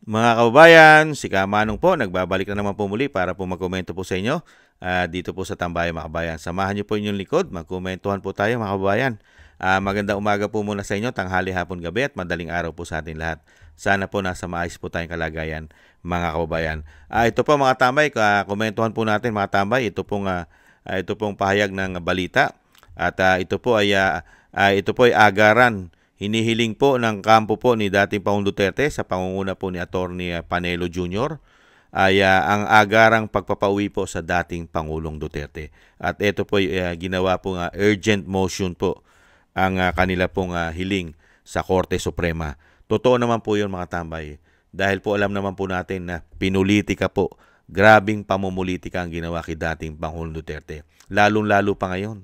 Mga kababayan, si Kamanong po, nagbabalik na naman po muli para po magkomento po sa inyo dito po sa Tambayan mga kababayan. Samahan niyo po inyong likod, magkomentuhan po tayo mga kababayan. Magandang umaga po muna sa inyo, tanghali, hapon, gabi at madaling araw po sa atin lahat. Sana po nasa maayos po tayong kalagayan mga kababayan. Ito po mga tambay, komentuhan po natin mga tambay, ito pong pahayag ng balita at ito po ay agaran. Hinihiling po ng kampo po ni dating Pangulong Duterte sa pangunguna po ni Atty. Panelo Jr. ay ang agarang pagpapauwi po sa dating Pangulong Duterte. At ito po ginawa po urgent motion po ang kanila pong hiling sa Korte Suprema. Totoo naman po yun mga tambay. Dahil po alam naman po natin na pinulitika po, grabing pamumulitika ang ginawa kay dating Pangulong Duterte. Lalong-lalo pa ngayon.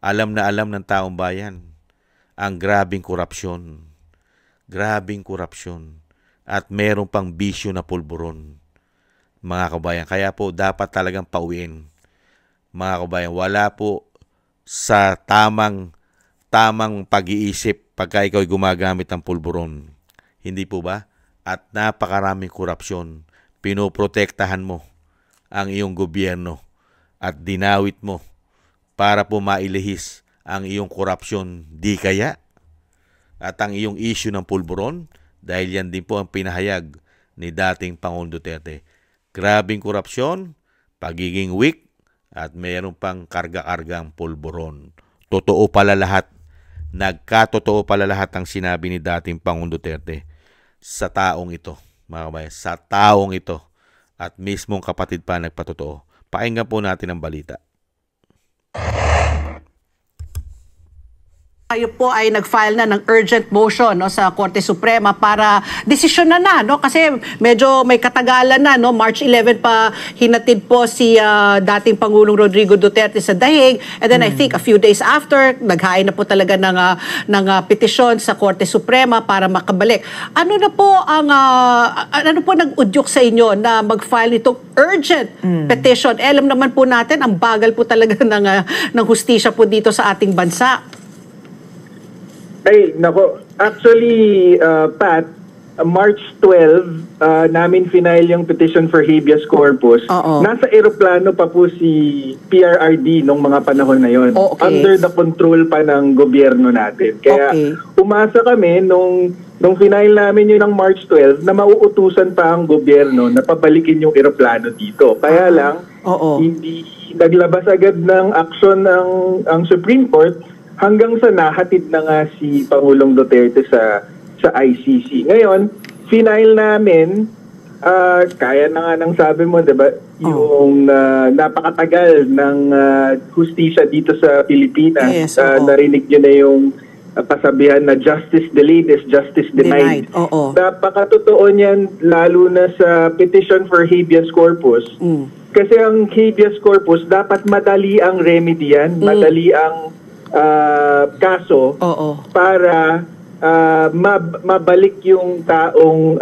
Alam na alam ng taong bayan ang grabing korupsyon. Grabing korupsyon. At meron pang bisyo na pulburon. Mga kabayan, kaya po dapat talagang pauwiin. Mga kabayan, wala po sa tamang pag-iisip pagka ikaw gumagamit ng pulburon. Hindi po ba? At napakaraming korupsyon. Pinoprotektahan mo ang iyong gobyerno at dinawit mo para po mailihis ang iyong korupsyon, di kaya? At ang iyong issue ng pulburon, dahil yan din po ang pinahayag ni dating Pangulong Duterte. Grabing korupsyon, pagiging weak, at mayroon pang karga-kargang pulburon. Totoo pala lahat. Nagkatotoo pala lahat ang sinabi ni dating Pangulong Duterte sa taong ito, mga kabayan, sa taong ito. At mismong kapatid pa nagpatotoo. Pakinggan po natin ang balita. Kayo po ay nag-file na ng urgent motion no, sa Korte Suprema para desisyon na no kasi medyo may katagalan na no. March 11 pa hinatid po si dating Pangulong Rodrigo Duterte sa dahig, and then I think a few days after naghain na po talaga ng petisyon sa Korte Suprema para makabalik. Ano po nag-udyok sa inyo na mag-file itong urgent petition? Alam naman po natin ang bagal po talaga ng hustisya po dito sa ating bansa. Ay, nako. Actually, Pat, March 12, namin final yung petition for habeas corpus. Nasa eroplano pa po si PRRD nung mga panahon na yon. Under the control pa ng gobyerno natin. Kaya umasa kami nung final namin yun ng March 12 na mauutusan pa ang gobyerno na pabalikin yung eroplano dito. Kaya lang, hindi naglabas agad ng action ang Supreme Court hanggang sa nahatid na nga si Pangulong Duterte sa ICC. Ngayon, final namin, kaya na nga ng sabi mo, diba, yung napakatagal ng hustisya dito sa Pilipinas. Yes, narinig nyo na yung pasabihan na justice delayed is justice denied. Napakatotoo niyan, lalo na sa petition for habeas corpus. Kasi ang habeas corpus, dapat madali ang remedy yan, madali ang kaso para mabalik yung taong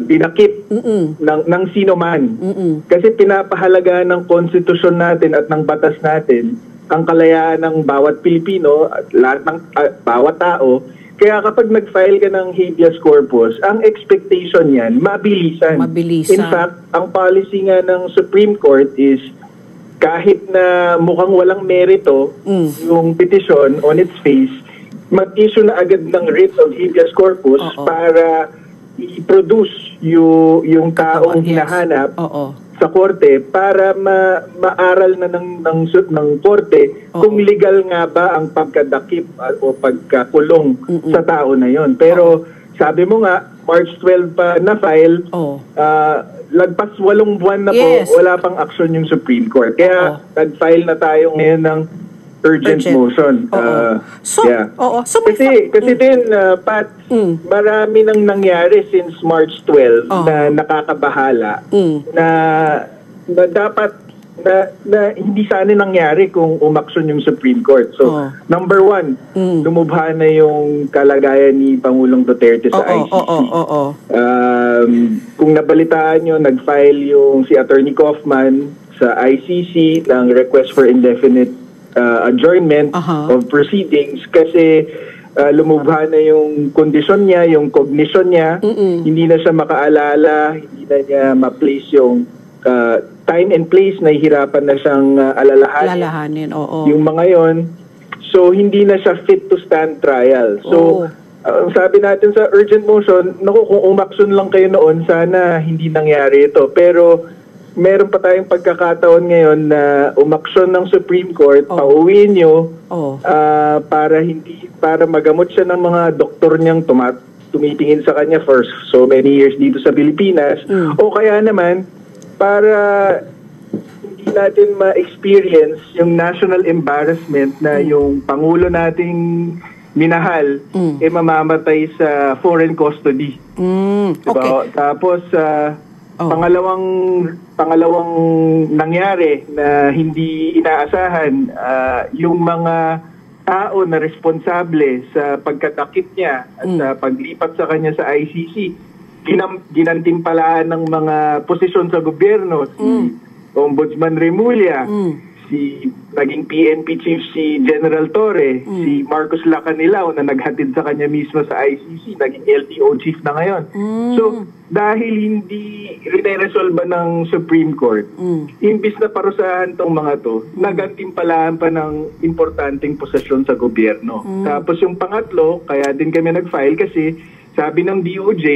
dinakip ng sino man. Kasi pinapahalaga ng konstitusyon natin at ng batas natin ang kalayaan ng bawat Pilipino at lahat ng bawat tao. Kaya kapag nag-file ka ng habeas corpus, ang expectation yan, mabilisan. In fact, ang policy nga ng Supreme Court is kahit na mukhang walang merito yung petition on its face, mag-issue na agad ng writ of habeas corpus para i-produce yung taong hinahanap sa korte para maaral na ng korte kung legal nga ba ang pagkadakip o pagkakulong sa tao na yon. Pero sabi mo nga, March 12 pa na-file, lagpas 8 buwan na po, wala pang action yung Supreme Court. Kaya nag-file na tayo ngayon ng urgent motion. Kasi din, Pat, marami nang nangyari since March 12 na nakakabahala na dapat na hindi sana nangyari kung umaksyon yung Supreme Court. So, number one, lumubha na yung kalagayan ni Pangulong Duterte sa ICC. Kung nabalitaan nyo, nag-file yung si Attorney Kaufman sa ICC ng request for indefinite adjournment of proceedings kasi lumubha na yung kondisyon niya, yung cognition niya, hindi na siya makaalala, hindi na niya ma-place yung time and place, nahihirapan na siyang alalahanin. Oo. Yung mga yon, so hindi na siya fit to stand trial. So, sabi natin sa urgent motion, naku, kung umaksyon lang kayo noon, sana hindi nangyari ito. Pero meron pa tayong pagkakataon ngayon na umaksyon ng Supreme Court, pauwiin nyo para magamot siya ng mga doktor niyang tumitingin sa kanya for so many years dito sa Pilipinas. O kaya naman, para hindi natin ma-experience yung national embarrassment na yung Pangulo nating minahal mamamatay sa foreign custody. Diba? Tapos pangalawang nangyari na hindi inaasahan, yung mga tao na responsable sa pagkatakip niya at sa paglipat sa kanya sa ICC, ginantimpalaan ng mga posisyon sa gobyerno, si Ombudsman Remulla, si naging PNP chief si General Torre, si Marcos Lacanilao na naghatid sa kanya mismo sa ICC, naging LTO chief na ngayon. So, dahil hindi rin-resolve ng Supreme Court, imbis na parusahan tong mga to, nagantimpalaan pa ng importanteng posisyon sa gobyerno. Tapos yung pangatlo, kaya din kami nag-file kasi sabi ng DOJ,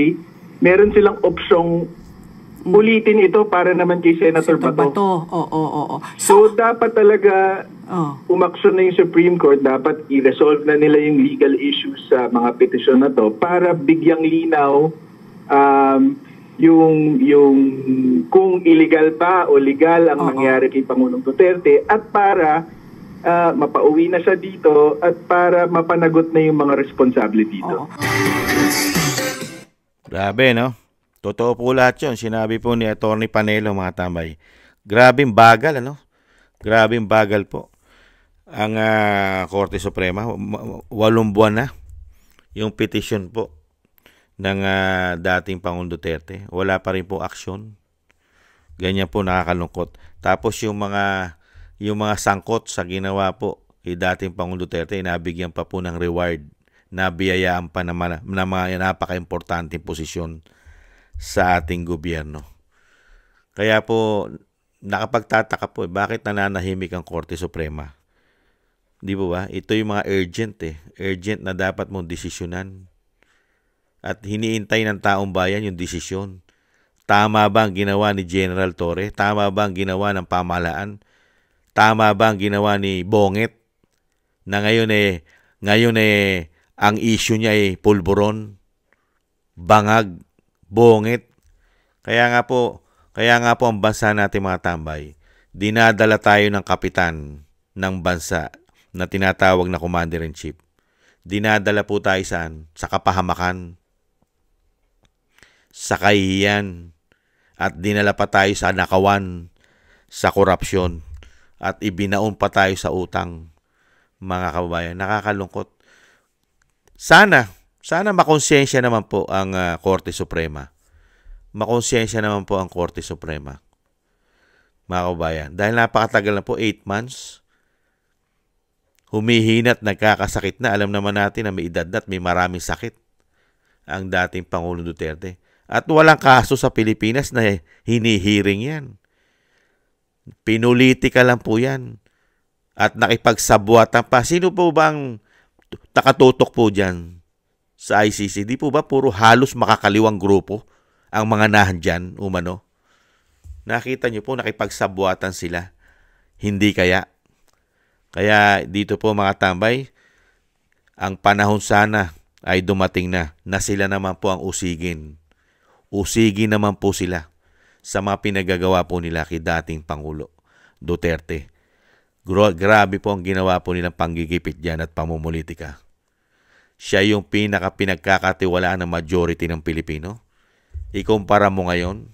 meron silang opsyong ulitin ito para naman kay Senator Bato. So, dapat talaga umaksyon na yung Supreme Court, dapat i-resolve na nila yung legal issues sa mga petisyon na to para bigyang linaw yung kung illegal pa o legal ang nangyari kay Pangulong Duterte at para mapauwi na siya dito at para mapanagot na yung mga responsable dito. Grabe, no? Totoo po lahat yun. Sinabi po ni Atty. Panelo, mga tambay. Grabing bagal, ano? Grabing bagal po. Ang Korte Suprema, 8 buwan na yung petition po ng dating Pangulong Duterte. Wala pa rin po aksyon. Ganyan po, nakakalungkot. Tapos yung mga sangkot sa ginawa po kay dating Pangulong Duterte, nabigyan pa po ng reward. Nabiyayaan pa na mga napaka-importanteng posisyon sa ating gobyerno. Kaya po, nakapagtataka po, bakit nananahimik ang Korte Suprema? Di po ba? Ito yung mga urgent Urgent na dapat mong desisyonan. At hiniintay ng taong bayan yung desisyon. Tama ba ang ginawa ni General Torre? Tama ba ang ginawa ng pamahalaan? Tama ba ang ginawa ni Bonget? Na ngayon ang issue niya ay pulburon, bangag, Bonget. Kaya nga po ang bansa natin, mga tambay, dinadala tayo ng kapitan ng bansa na tinatawag na Commander-in-Chief. Dinadala po tayo saan? Sa kapahamakan, sa kahihiyan, at dinala pa tayo sa nakawan, sa korupsyon, at ibinaon pa tayo sa utang, mga kababayan. Nakakalungkot. Sana makonsensya naman po ang Korte Suprema. Makonsensya naman po ang Korte Suprema, mga kababayan. Dahil napakatagal na po, 8 months. Humihinat, nagkakasakit na. Alam naman natin na may edad na at may maraming sakit ang dating Pangulong Duterte. At walang kaso sa Pilipinas na hinihiring yan. Pinulitika lang po yan. At nakipagsabuatan pa. Sino po bang nakatutok po dyan sa ICC? Di po ba puro halos makakaliwang grupo ang mga nahandyan, umano? Nakita nyo po, nakipagsabuatan sila. Hindi kaya? Kaya dito po, mga tambay, ang panahon sana ay dumating na sila naman po ang usigin. Usigin naman po sila sa mga pinagagawa po nila kay dating Pangulo Duterte. Grabe po ang ginawa po nilang panggigipit dyan at pamumulitika. Siya yung pinagkakatiwalaan ng majority ng Pilipino. Ikumpara mo ngayon,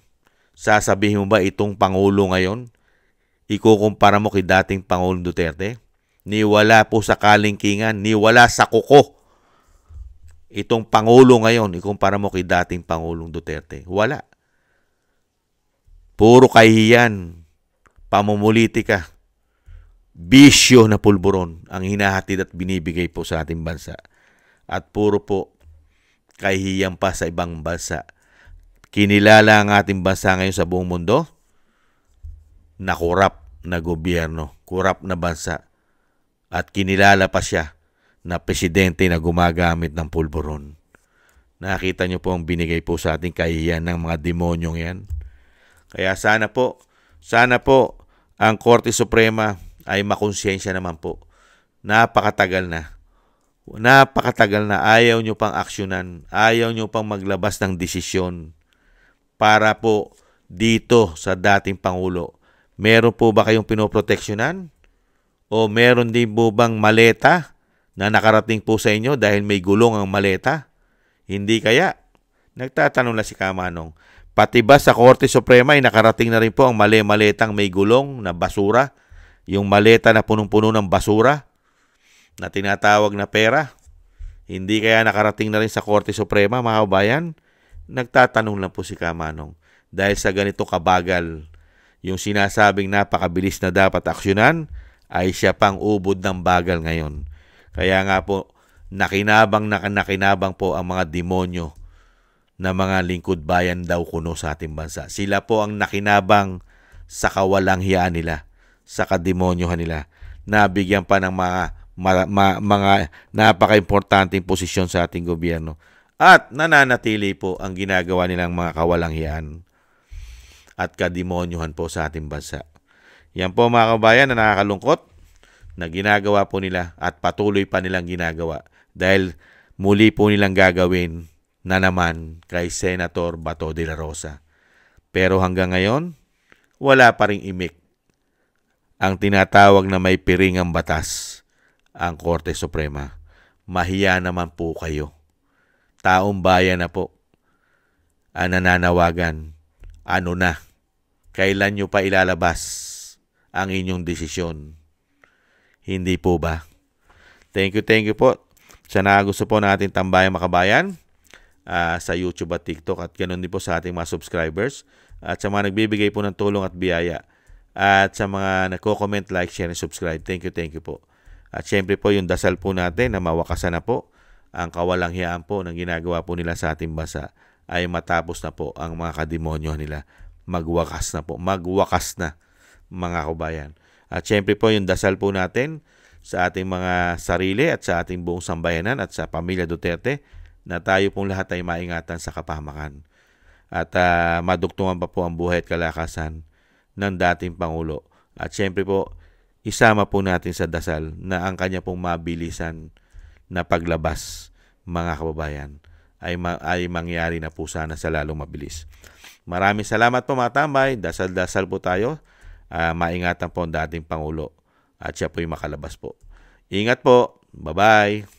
sasabihin mo ba itong Pangulo ngayon, ikukumpara mo kay dating Pangulong Duterte? Niwala po sa kalingkingan, niwala sa kuko. Itong Pangulo ngayon, ikumpara mo kay dating Pangulong Duterte. Wala. Puro kahihiyan, pamumulitika, bisyo na pulburon ang hinahatid at binibigay po sa ating bansa. at puro po kahihiyan pa sa ibang bansa. Kinilala ang ating bansa ngayon sa buong mundo na korap na gobyerno, korap na bansa. At kinilala pa siya na presidente na gumagamit ng pulburon. Nakita niyo po ang binigay po sa ating kahihiyan ng mga demonyong yan. Kaya sana po ang Korte Suprema ay makonsensya naman po. Napakatagal na ayaw nyo pang aksyonan, ayaw nyo pang maglabas ng desisyon para po dito sa dating Pangulo. Meron po ba kayong pinoproteksyonan? O meron din po bang maleta na nakarating po sa inyo dahil may gulong ang maleta? Hindi kaya? Nagtatanong na si Kamanong. Pati ba sa Korte Suprema ay nakarating na rin po ang maletang may gulong na basura? Yung maleta na punong-puno ng basura na tinatawag na pera? Hindi kaya nakarating na rin sa Korte Suprema, mga kabayan? Nagtatanong lang po si Kamanong. Dahil sa ganito kabagal, yung sinasabing napakabilis na dapat aksyonan, ay siya pang ubod ng bagal ngayon. Kaya nga po, nakinabang po ang mga demonyo na mga lingkod bayan daw kuno sa ating bansa. Sila po ang nakinabang sa kawalanghiyaan nila, sa kademonyohan nila. Nabigyan pa ng mga napaka-importanteng posisyon sa ating gobyerno. At nananatili po ang ginagawa nilang mga kawalanghiyaan at kademonyohan po sa ating bansa. Yan po mga kabayan na nakakalungkot na ginagawa po nila at patuloy pa nilang ginagawa dahil muli po nilang gagawin na naman kay Senator Bato de la Rosa. Pero hanggang ngayon, wala pa ring imik ang tinatawag na may piringang batas ang Korte Suprema. Mahiya naman po kayo. Taong bayan na po ang nananawagan. Ano na? Kailan nyo pa ilalabas ang inyong desisyon? Hindi po ba? Thank you po. Sana gusto po natin tambayan makabayan sa YouTube at TikTok at ganoon din po sa ating mga subscribers at sa mga nagbibigay po ng tulong at biyaya at sa mga nagko-comment, like, share, and subscribe. Thank you po. At syempre po yung dasal po natin na mawakasan na po ang kawalanghiyaan po ng ginagawa po nila sa ating bansa ay matapos na po ang mga kademonyo nila. Magwakas na mga kabayan. At syempre po yung dasal po natin sa ating mga sarili at sa ating buong sambayanan at sa pamilya Duterte na tayo pong lahat ay maingatan sa kapahamakan. At madugtungan pa po ang buhay at kalakasan ng dating Pangulo. At syempre po, isama po natin sa dasal na ang kanya pong mabilisan na paglabas, mga kababayan, ay mangyari na po sana sa lalong mabilis. Maraming salamat po mga tambay. Dasal-dasal po tayo. Maingatan po ang dating Pangulo at siya po'y makalabas po. Ingat po. Bye-bye.